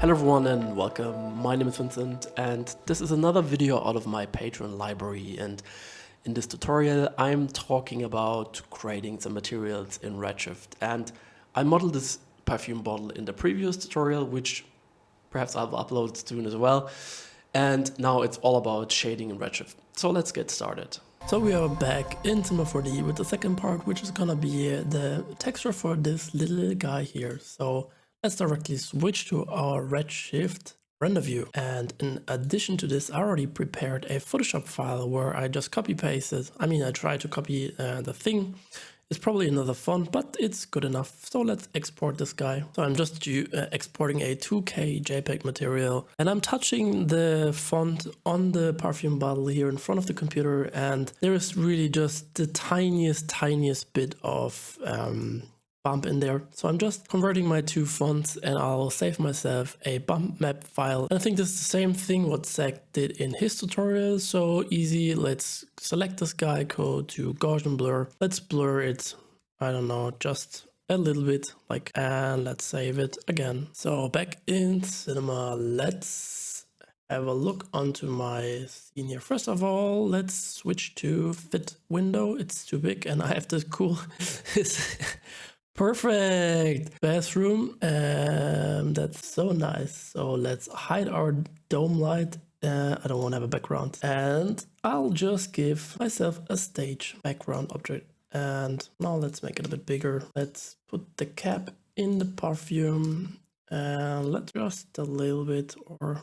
Hello everyone and welcome. My name is Vincent and this is another video out of my Patreon library, and in this tutorial I'm talking about creating some materials in Redshift. And I modeled this perfume bottle in the previous tutorial, which perhaps I'll upload soon as well. And now it's all about shading in Redshift. So let's get started. So we are back in C4D with the second part, which is gonna be the texture for this little guy here. So let's directly switch to our Redshift render view. And in addition to this, I already prepared a Photoshop file where I just copy pasted. I tried to copy the thing. It's probably another font, but it's good enough. So let's export this guy. So I'm just exporting a 2K JPEG material, and I'm touching the font on the perfume bottle here in front of the computer, and there is really just the tiniest bit of bump in there. So I'm just converting my two fonts, and I'll save myself a bump map file. And I think this is the same thing what Zach did in his tutorial. So easy. Let's select this guy, go to Gaussian blur. Let's blur it, I don't know, just a little bit, and let's save it again. So back in Cinema, let's have a look onto my scene here. First of all, let's switch to fit window. It's too big and I have this cool perfect bathroom, that's so nice. So let's hide our dome light. I don't want to have a background, and I'll just give myself a stage background object. And now let's make it a bit bigger. Let's put the cap in the perfume and let's adjust a little bit, or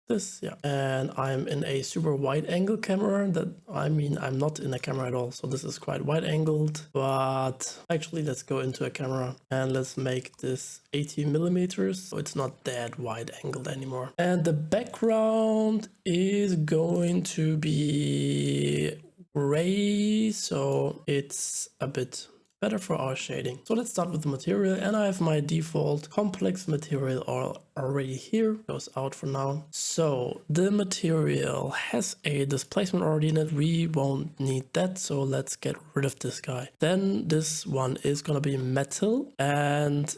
this, yeah. And I'm in a super wide angle camera. I'm not in a camera at all, so this is quite wide angled. But actually, let's go into a camera and let's make this 80 millimeters, so it's not that wide angled anymore. And the background is going to be gray, so it's a bit better for our shading. So let's start with the material, and I have my default complex material already here. Goes out for now. So the material has a displacement already in it. We won't need that, so let's get rid of this guy. Then this one is gonna be metal, and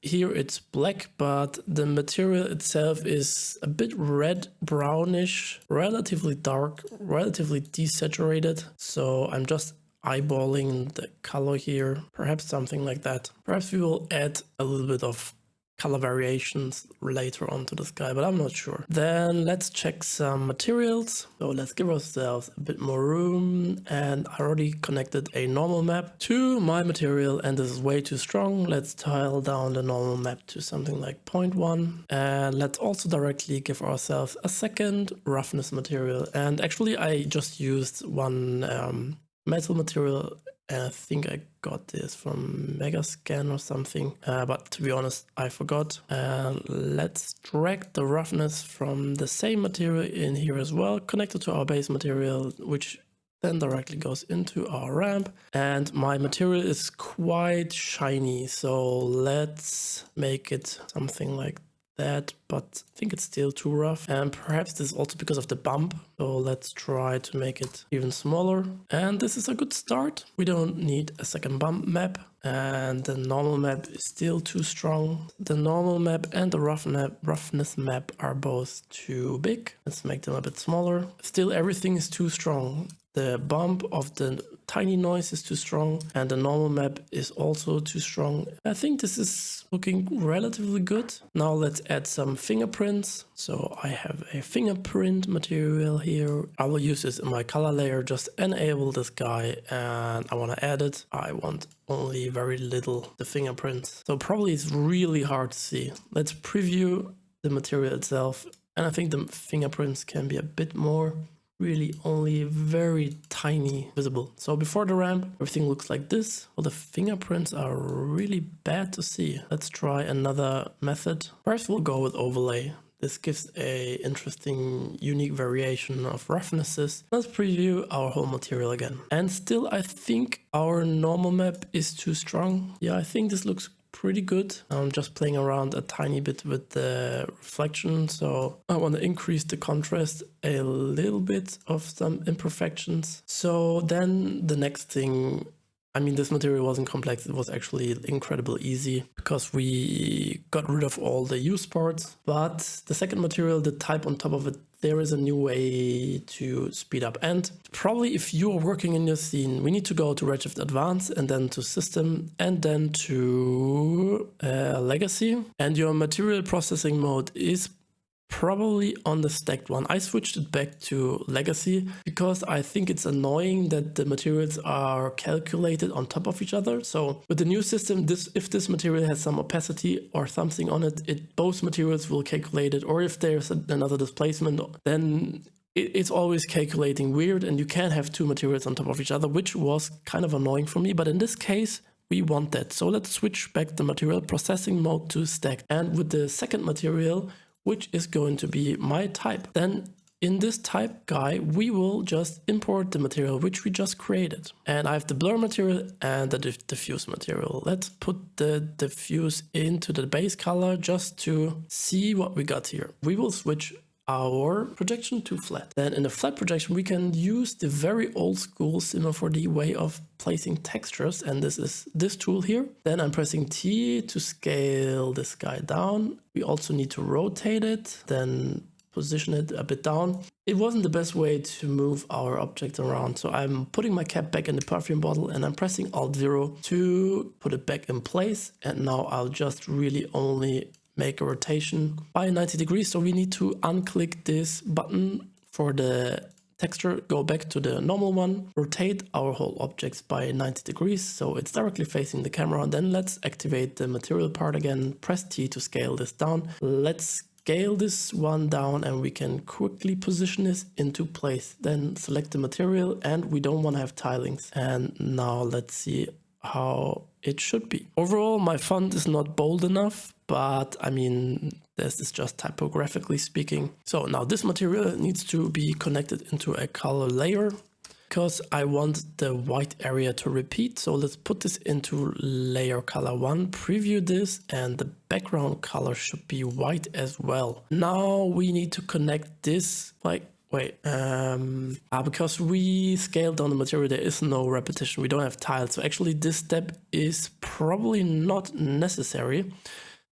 here it's black, but the material itself is a bit red brownish, relatively dark, relatively desaturated. So I'm just eyeballing the color here, perhaps something like that. Perhaps we will add a little bit of color variations later on to this guy, but I'm not sure. Then let's check some materials. So let's give ourselves a bit more room, and I already connected a normal map to my material, and this is way too strong. Let's tile down the normal map to something like 0.1, and let's also directly give ourselves a second roughness material. And actually I just used one metal material, and I think I got this from Megascan or something, but to be honest I forgot. Let's drag the roughness from the same material in here as well, connected to our base material, which then directly goes into our ramp. And my material is quite shiny, so let's make it something like that, but I think it's still too rough, and perhaps this is also because of the bump. So let's try to make it even smaller, and this is a good start. We don't need a second bump map, and the normal map is still too strong. The normal map and the roughness map are both too big. Let's make them a bit smaller. Still everything is too strong. The bump of the tiny noise is too strong, and the normal map is also too strong. I think this is looking relatively good. Now let's add some fingerprints. So I have a fingerprint material here. I will use this in my color layer. Just enable this guy, and I want to add it. I want only very little the fingerprints, so probably it's really hard to see. Let's preview the material itself, and I think the fingerprints can be a bit more. Really only very tiny visible. So before the ramp, everything looks like this. Well, the fingerprints are really bad to see. Let's try another method. First, we'll go with overlay. This gives a interesting, unique variation of roughnesses. Let's preview our whole material again. And still, I think our normal map is too strong. Yeah, I think this looks pretty good. I'm just playing around a tiny bit with the reflection, so I want to increase the contrast a little bit of some imperfections. So then the next thing I mean, this material wasn't complex. It was actually incredibly easy because we got rid of all the use parts. But the second material, the type on top of it, there is a new way to speed up. And probably if you are working in your scene, we need to go to Redshift Advanced and then to System and then to Legacy. And your material processing mode is probably on the stacked one. I switched it back to Legacy because I think it's annoying that the materials are calculated on top of each other. So with the new system, if this material has some opacity or something on it, both materials will calculate it. Or if there's another displacement, then it's always calculating weird and you can't have two materials on top of each other, which was kind of annoying for me. But in this case, we want that. So let's switch back the material processing mode to stacked. And with the second material, which is going to be my type. Then in this type guy, we will just import the material which we just created. And I have the blur material and the diffuse material. Let's put the diffuse into the base color just to see what we got here. We will switch our projection to flat. Then in the flat projection, we can use the very old school C4D way of placing textures. And this is this tool here. Then I'm pressing T to scale this guy down. We also need to rotate it, then position it a bit down. It wasn't the best way to move our object around. So I'm putting my cap back in the perfume bottle and I'm pressing Alt-0 to put it back in place. And now I'll just really only make a rotation by 90 degrees. So we need to unclick this button for the texture, go back to the normal one, rotate our whole objects by 90 degrees. So it's directly facing the camera. And then let's activate the material part again, press T to scale this down. Let's scale this one down and we can quickly position this into place. Then select the material and we don't want to have tilings. And now let's see how it should be. Overall, my font is not bold enough, but I mean, this is just typographically speaking. So now this material needs to be connected into a color layer because I want the white area to repeat. So let's put this into layer color 1, preview this, and the background color should be white as well. Now we need to connect this because we scaled down the material, there is no repetition. We don't have tiles. So actually this step is probably not necessary.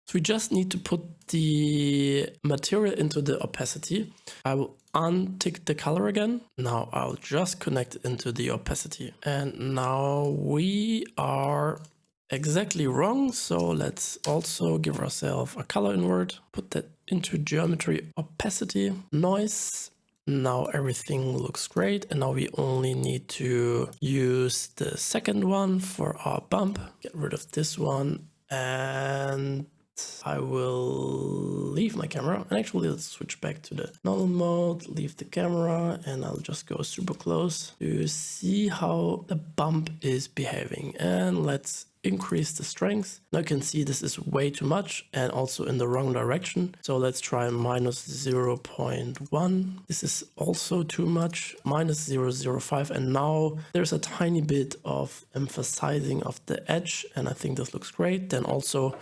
So we just need to put the material into the opacity. I will untick the color again. Now I'll just connect it into the opacity. And now we are exactly wrong. So let's also give ourselves a color invert, put that into geometry, opacity, noise. Now everything looks great. And now we only need to use the second one for our bump. Get rid of this one. And I will leave my camera. And actually, let's switch back to the normal mode, leave the camera, and I'll just go super close to see how the bump is behaving. And let's increase the strength. Now you can see this is way too much and also in the wrong direction. So let's try minus 0.1. This is also too much, minus 0.05. And now there's a tiny bit of emphasizing of the edge. And I think this looks great. Then also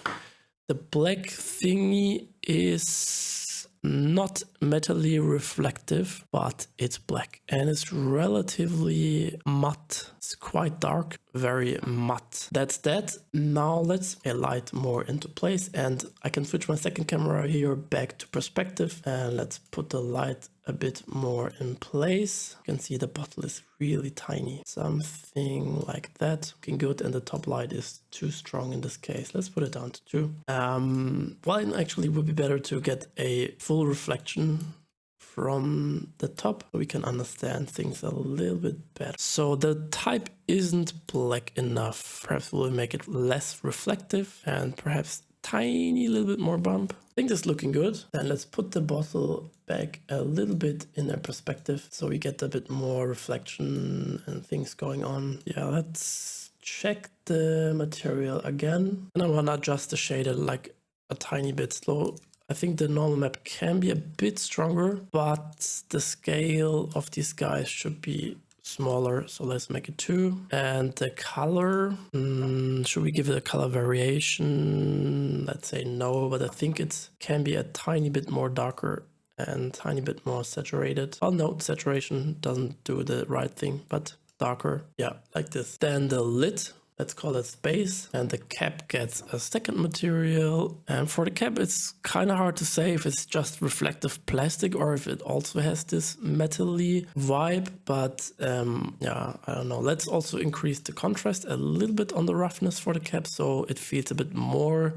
the black thingy is not metally reflective, but it's black and it's relatively matte. It's quite dark, very matte. That's that. Now let's light more into place and I can switch my second camera here back to perspective and let's put the light a bit more in place. You can see the bottle is really tiny. Something like that. Looking good, and the top light is too strong in this case. Let's put it down to 2. Well, actually it would be better to get a full reflection from the top so we can understand things a little bit better. So the type isn't black enough. Perhaps we'll make it less reflective and perhaps tiny little bit more bump. I think this is looking good. Then let's put the bottle back a little bit in their perspective so we get a bit more reflection and things going on. Yeah, let's check the material again. And I want to adjust the shader like a tiny bit slow. I think the normal map can be a bit stronger, but the scale of these guys should be smaller. So let's make it 2. And the color, should we give it a color variation? Let's say no, but I think it can be a tiny bit more darker and tiny bit more saturated. Oh no, saturation doesn't do the right thing, but darker. Yeah, like this. Then the lid, let's call it space, and the cap gets a second material. And for the cap, it's kind of hard to say if it's just reflective plastic or if it also has this metal-y vibe, but yeah, I don't know. Let's also increase the contrast a little bit on the roughness for the cap so it feels a bit more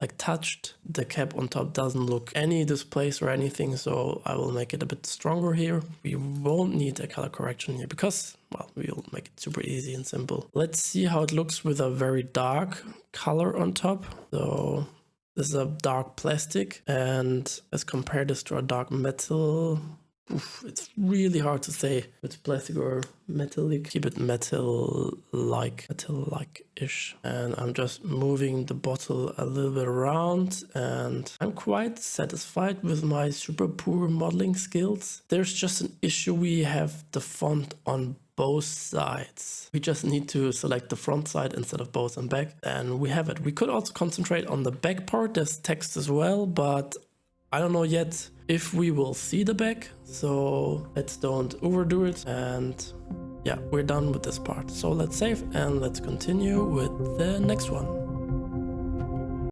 like touched. The cap on top doesn't look any displaced or anything, so I will make it a bit stronger here. We won't need a color correction here because, well, we'll make it super easy and simple. Let's see how it looks with a very dark color on top. So this is a dark plastic, and let's compare this to a dark metal. Oof, it's really hard to say if it's plastic or metallic. Keep it metal-like-ish. And I'm just moving the bottle a little bit around, and I'm quite satisfied with my super poor modeling skills. There's just an issue. We have the font on both sides. We just need to select the front side instead of both and back, and we have it. We could also concentrate on the back part. There's text as well, but I don't know yet if we will see the back, so let's don't overdo it. And yeah, we're done with this part. So let's save and let's continue with the next one.